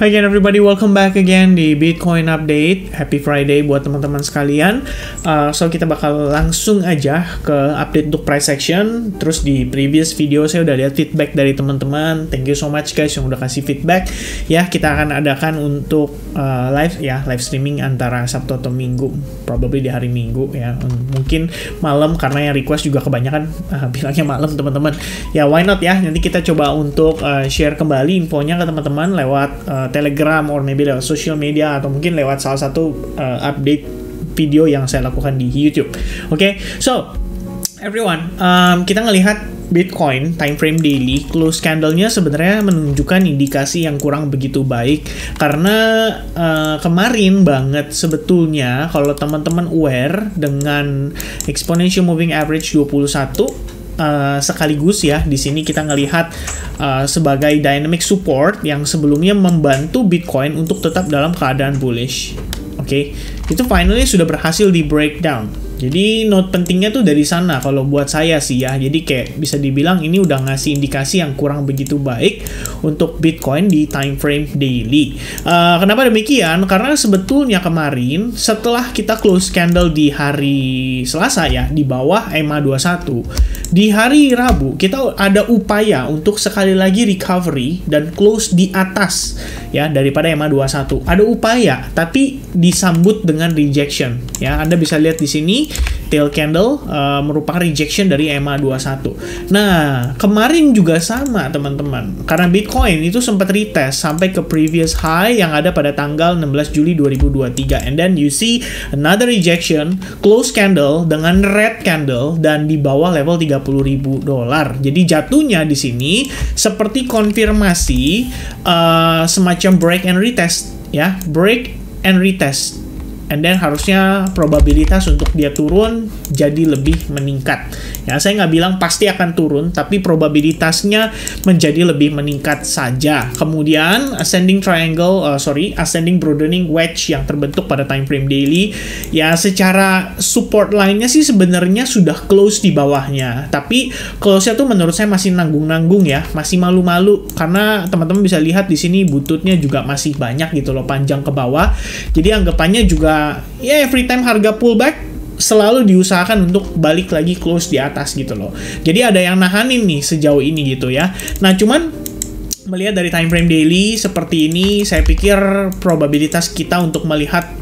Hi again everybody, welcome back again di Bitcoin Update. Happy Friday buat teman-teman sekalian. So kita bakal langsung aja ke update untuk price action. Terus di previous video saya udah lihat feedback dari teman-teman. Thank you so much guys yang udah kasih feedback. Ya, kita akan adakan untuk live streaming antara Sabtu atau Minggu. Probably di hari Minggu ya. Mungkin malam karena yang request juga kebanyakan bilangnya malam teman-teman. Ya, why not ya? Nanti kita coba untuk share kembali infonya ke teman-teman lewat Telegram or maybe lewat social media atau mungkin lewat salah satu update video yang saya lakukan di YouTube. Oke, so everyone, kita ngelihat Bitcoin time frame daily close candle-nya sebenarnya menunjukkan indikasi yang kurang begitu baik karena kemarin banget sebetulnya kalau teman-teman aware dengan exponential moving average 21 sekaligus ya, di sini kita ngelihat sebagai dynamic support yang sebelumnya membantu Bitcoin untuk tetap dalam keadaan bullish. Oke, itu finally sudah berhasil di breakdown. Jadi note pentingnya tuh dari sana kalau buat saya sih ya. Jadi kayak bisa dibilang ini udah ngasih indikasi yang kurang begitu baik untuk Bitcoin di time frame daily. Kenapa demikian? Karena sebetulnya kemarin setelah kita close candle di hari Selasa ya di bawah EMA21, di hari Rabu kita ada upaya untuk sekali lagi recovery dan close di atas ya daripada EMA21. Ada upaya tapi disambut dengan rejection ya. Anda bisa lihat di sini tail candle merupakan rejection dari EMA21. Nah, kemarin juga sama teman-teman. Karena Bitcoin itu sempat retest sampai ke previous high yang ada pada tanggal 16 Juli 2023. And then you see another rejection, close candle dengan red candle dan di bawah level $30.000. Jadi jatuhnya di sini seperti konfirmasi semacam break and retest ya, break and retest. And then harusnya probabilitas untuk dia turun jadi lebih meningkat. Ya, saya nggak bilang pasti akan turun, tapi probabilitasnya menjadi lebih meningkat saja. Kemudian ascending broadening wedge yang terbentuk pada time frame daily, ya secara support line-nya sih sebenarnya sudah close di bawahnya. Tapi close-nya tuh menurut saya masih nanggung-nanggung ya, masih malu-malu karena teman-teman bisa lihat di sini bututnya juga masih banyak gitu loh, panjang ke bawah. Jadi anggapannya juga ya every time harga pullback selalu diusahakan untuk balik lagi close di atas gitu loh. Jadi ada yang nahanin nih sejauh ini gitu ya. Nah, cuman melihat dari time frame daily seperti ini, saya pikir probabilitas kita untuk melihat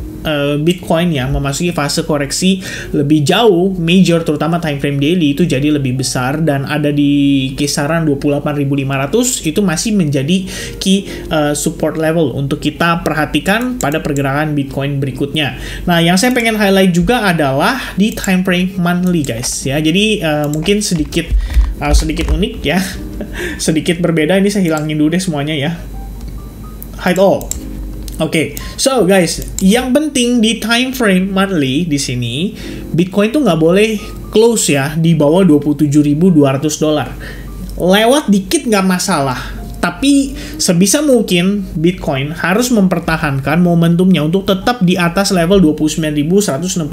Bitcoin ya memasuki fase koreksi lebih jauh, major terutama time frame daily itu jadi lebih besar dan ada di kisaran 28.500 itu masih menjadi key support level untuk kita perhatikan pada pergerakan Bitcoin berikutnya. Nah, yang saya pengen highlight juga adalah di time frame monthly guys ya. Jadi mungkin sedikit unik ya, sedikit berbeda. Ini saya hilangin dulu deh semuanya ya, hide all. Oke, so guys, yang penting di time frame monthly di sini Bitcoin tuh nggak boleh close ya di bawah $27.200. Lewat dikit nggak masalah, tapi sebisa mungkin Bitcoin harus mempertahankan momentumnya untuk tetap di atas level $29.167.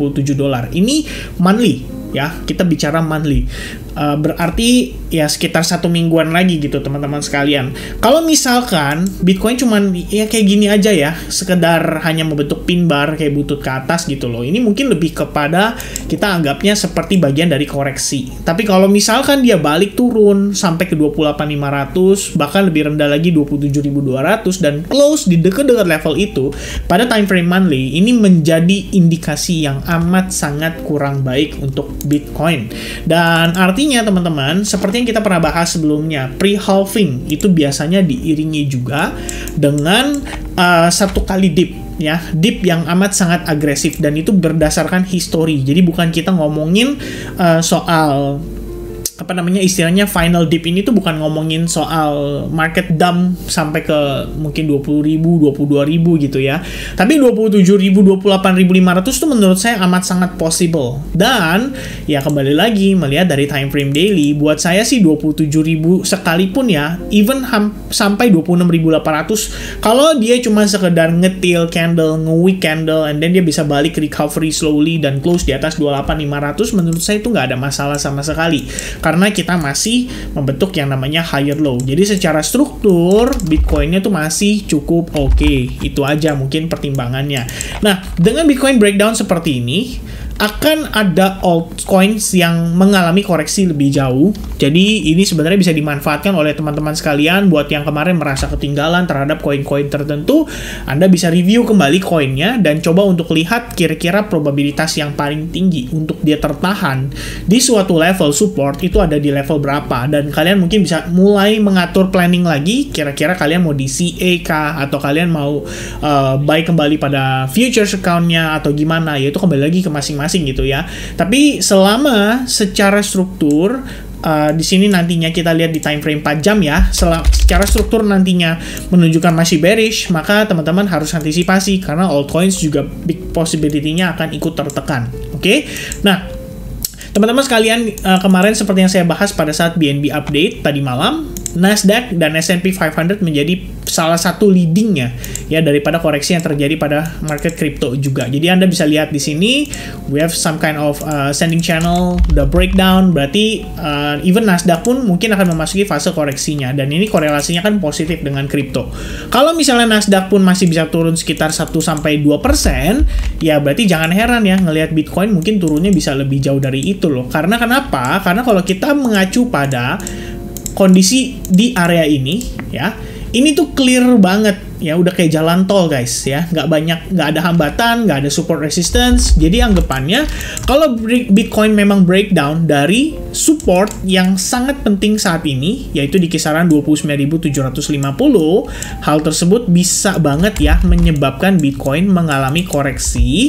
Ini monthly ya, kita bicara monthly. Berarti ya sekitar 1 mingguan lagi gitu teman-teman sekalian. Kalau misalkan Bitcoin cuman ya kayak gini aja ya, sekedar hanya membentuk pin bar kayak butut ke atas gitu loh, ini mungkin lebih kepada kita anggapnya seperti bagian dari koreksi. Tapi kalau misalkan dia balik turun sampai ke 28.500 bahkan lebih rendah lagi 27.200 dan close di dekat-dekat level itu pada time frame monthly, ini menjadi indikasi yang amat sangat kurang baik untuk Bitcoin. Dan artinya teman-teman, seperti yang kita pernah bahas sebelumnya, pre-halving itu biasanya diiringi juga dengan satu kali dip ya, dip yang amat sangat agresif dan itu berdasarkan histori. Jadi bukan kita ngomongin soal apa namanya istilahnya final dip ini tuh bukan ngomongin soal market dump sampai ke mungkin 20.000, 22.000 gitu ya. Tapi 27.000, 28.500 tuh menurut saya amat sangat possible. Dan ya kembali lagi melihat dari time frame daily, buat saya sih 27.000 sekalipun ya, even sampai 26.800 kalau dia cuma sekedar ngetil candle, nge-weak candle and then dia bisa balik recovery slowly dan close di atas 28.500, menurut saya itu nggak ada masalah sama sekali. karena kita masih membentuk yang namanya higher low. Jadi secara struktur Bitcoinnya tuh masih cukup oke. Itu aja mungkin pertimbangannya. Nah, dengan Bitcoin breakdown seperti ini, akan ada altcoins yang mengalami koreksi lebih jauh. Jadi ini sebenarnya bisa dimanfaatkan oleh teman-teman sekalian buat yang kemarin merasa ketinggalan terhadap koin-koin tertentu. Anda bisa review kembali koinnya dan coba untuk lihat kira-kira probabilitas yang paling tinggi untuk dia tertahan di suatu level support itu ada di level berapa. Dan kalian mungkin bisa mulai mengatur planning lagi, kira-kira kalian mau di CA kah, atau kalian mau buy kembali pada futures account-nya atau gimana, yaitu kembali lagi ke masing-masing gitu ya. Tapi selama secara struktur di sini nantinya kita lihat di time frame 4 jam ya, secara struktur nantinya menunjukkan masih bearish, maka teman-teman harus antisipasi karena altcoins juga big possibility-nya akan ikut tertekan. Oke? Nah, teman-teman sekalian, kemarin seperti yang saya bahas pada saat BNB update tadi malam, Nasdaq dan S&P 500 menjadi salah satu leadingnya ya daripada koreksi yang terjadi pada market crypto juga. Jadi Anda bisa lihat di sini we have some kind of ascending channel, the breakdown, berarti even Nasdaq pun mungkin akan memasuki fase koreksinya, dan ini korelasinya kan positif dengan crypto. Kalau misalnya Nasdaq pun masih bisa turun sekitar 1-2%, ya berarti jangan heran ya ngelihat Bitcoin mungkin turunnya bisa lebih jauh dari itu loh. Karena kenapa? Karena kalau kita mengacu pada kondisi di area ini ya, ini tuh clear banget ya, udah kayak jalan tol guys ya, nggak ada hambatan, nggak ada support resistance. Jadi anggapannya kalau Bitcoin memang breakdown dari support yang sangat penting saat ini, yaitu di kisaran 29.750, hal tersebut bisa banget ya menyebabkan Bitcoin mengalami koreksi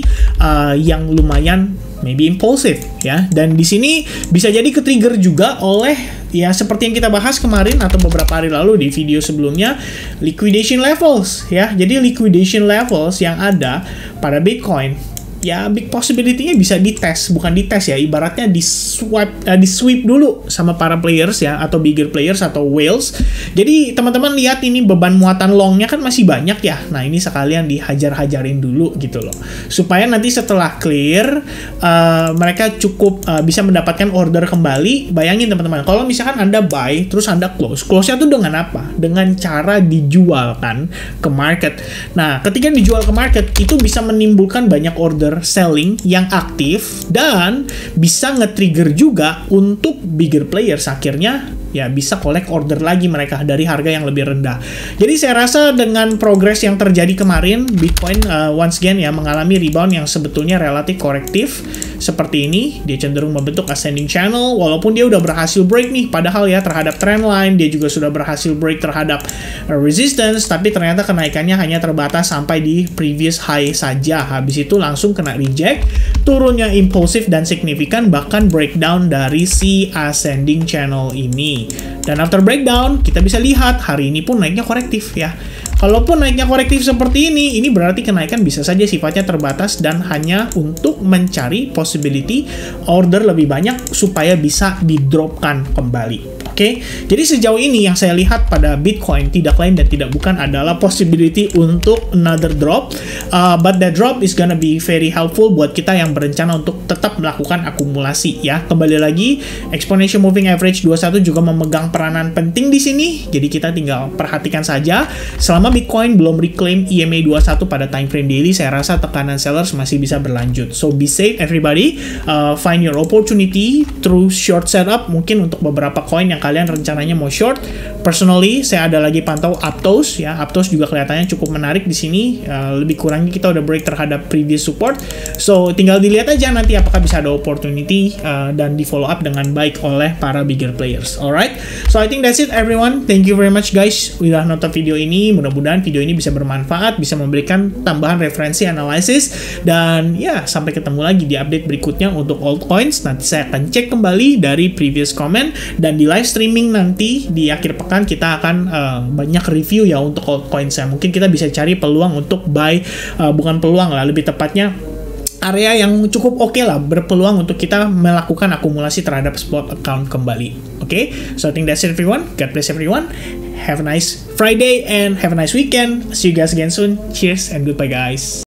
yang lumayan maybe impulsif ya. Dan di sini bisa jadi ke-trigger juga oleh ya seperti yang kita bahas kemarin atau beberapa hari lalu di video sebelumnya, liquidation levels ya. Jadi liquidation levels yang ada pada Bitcoin ya big possibility-nya bisa dites, bukan dites ya, ibaratnya di sweep dulu sama para players ya, atau bigger players atau whales. Jadi teman-teman lihat ini beban muatan long-nya kan masih banyak ya. Nah, ini sekalian dihajar-hajarin dulu gitu loh. Supaya nanti setelah clear mereka cukup bisa mendapatkan order kembali. Bayangin teman-teman, kalau misalkan Anda buy terus Anda close-nya tuh dengan apa? Dengan cara dijual kan ke market. Nah, ketika dijual ke market itu bisa menimbulkan banyak order selling yang aktif dan bisa nge-trigger juga untuk bigger players akhirnya ya bisa collect order lagi mereka dari harga yang lebih rendah. Jadi saya rasa dengan progres yang terjadi kemarin, Bitcoin once again ya mengalami rebound yang sebetulnya relatif korektif seperti ini. Dia cenderung membentuk ascending channel walaupun dia udah berhasil break nih, padahal ya terhadap trendline dia juga sudah berhasil break terhadap resistance, tapi ternyata kenaikannya hanya terbatas sampai di previous high saja. Habis itu langsung kena reject, turunnya impulsif dan signifikan, bahkan breakdown dari si ascending channel ini. Dan after breakdown, kita bisa lihat hari ini pun naiknya korektif ya. Kalaupun naiknya korektif seperti ini berarti kenaikan bisa saja sifatnya terbatas dan hanya untuk mencari possibility order lebih banyak supaya bisa di-dropkan kembali. Oke, jadi sejauh ini yang saya lihat pada Bitcoin tidak lain dan tidak bukan adalah possibility untuk another drop, but that drop is gonna be very helpful buat kita yang berencana untuk tetap melakukan akumulasi ya. Kembali lagi, exponential moving average 21 juga memegang peranan penting di sini. Jadi kita tinggal perhatikan saja. Selama Bitcoin belum reclaim EMA 21 pada time frame daily, saya rasa tekanan sellers masih bisa berlanjut. So be safe everybody. Find your opportunity through short setup. Mungkin untuk beberapa coin yang kalian rencananya mau short. Personally, saya ada lagi pantau Aptos ya. Aptos juga kelihatannya cukup menarik di sini. Lebih kurangnya kita udah break terhadap previous support. So tinggal dilihat aja nanti apakah bisa ada opportunity dan di follow up dengan baik oleh para bigger players. Alright. So I think that's it everyone. Thank you very much guys udah nonton video ini. Mudah-mudahan video ini bisa bermanfaat, bisa memberikan tambahan referensi analisis, dan ya sampai ketemu lagi di update berikutnya untuk altcoins. Nanti saya akan cek kembali dari previous comment, dan di live streaming nanti di akhir pekan kita akan banyak review ya untuk altcoins. Mungkin kita bisa cari peluang untuk buy, bukan peluang lah, lebih tepatnya area yang cukup oke lah, berpeluang untuk kita melakukan akumulasi terhadap spot account kembali. Oke, so I think that's it everyone. God bless everyone. Have a nice Friday and have a nice weekend. See you guys again soon. Cheers and goodbye guys.